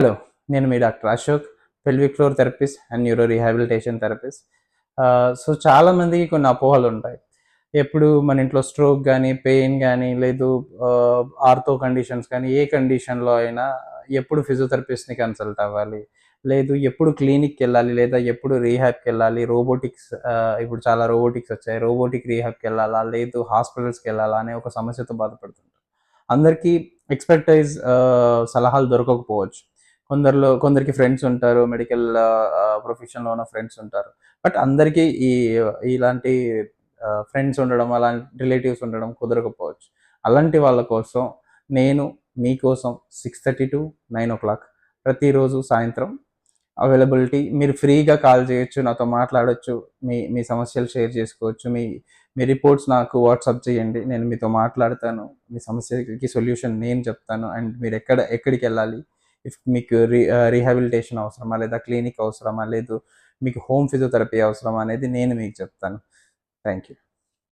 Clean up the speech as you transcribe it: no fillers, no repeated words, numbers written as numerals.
Hello, నేను మీ doctor Ashok, pelvic floor therapist and neuro rehabilitation therapist. So చాలామందికి కొన్ని అపోహలు ఉంటాయి. ఎప్పుడు మన ఇంట్లో స్ట్రోక్ కానీ, పెయిన్ కానీ, లేదు ఆర్థో కండిషన్స్ కానీ, ఏ కండిషన్లో అయినా ఎప్పుడు ఫిజియోథెరపిస్ట్ని కన్సల్ట్ అవ్వాలి, లేదు ఎప్పుడు క్లినిక్కి వెళ్ళాలి, లేదా ఎప్పుడు రీహాబ్కి వెళ్ళాలి, రోబోటిక్స్ ఇప్పుడు చాలా రోబోటిక్స్ వచ్చాయి, రోబోటిక్ రీహాబ్కి వెళ్ళాలా, లేదు హాస్పిటల్స్కి వెళ్ళాలా అనే ఒక సమస్యతో బాధపడుతుంటారు. అందరికీ ఎక్స్పర్టైజ్ సలహాలు దొరకకపోవచ్చు. కొందరికి ఫ్రెండ్స్ ఉంటారు, మెడికల్ ప్రొఫెషన్లో ఉన్న ఫ్రెండ్స్ ఉంటారు. బట్ అందరికీ ఇలాంటి ఫ్రెండ్స్ ఉండడం, అలాంటి రిలేటివ్స్ ఉండడం కుదరకపోవచ్చు. అలాంటి వాళ్ళ కోసం నేను మీకోసం 6:30 to 9 o'clock ప్రతిరోజు సాయంత్రం అవైలబిలిటీ. మీరు ఫ్రీగా కాల్ చేయొచ్చు, నాతో మాట్లాడొచ్చు, మీ మీ సమస్యలు షేర్ చేసుకోవచ్చు, మీ రిపోర్ట్స్ నాకు వాట్సాప్ చేయండి, నేను మీతో మాట్లాడతాను, మీ సమస్యకి సొల్యూషన్ నేను చెప్తాను. అండ్ మీరు ఎక్కడికి వెళ్ళాలి, ఇఫ్ మీకు రీహాబిలిటేషన్ అవసరమా, లేదా క్లినిక్ అవసరమా, లేదు మీకు హోమ్ ఫిజియోథెరపీ అవసరమా అనేది నేను మీకు చెప్తాను. Thank you.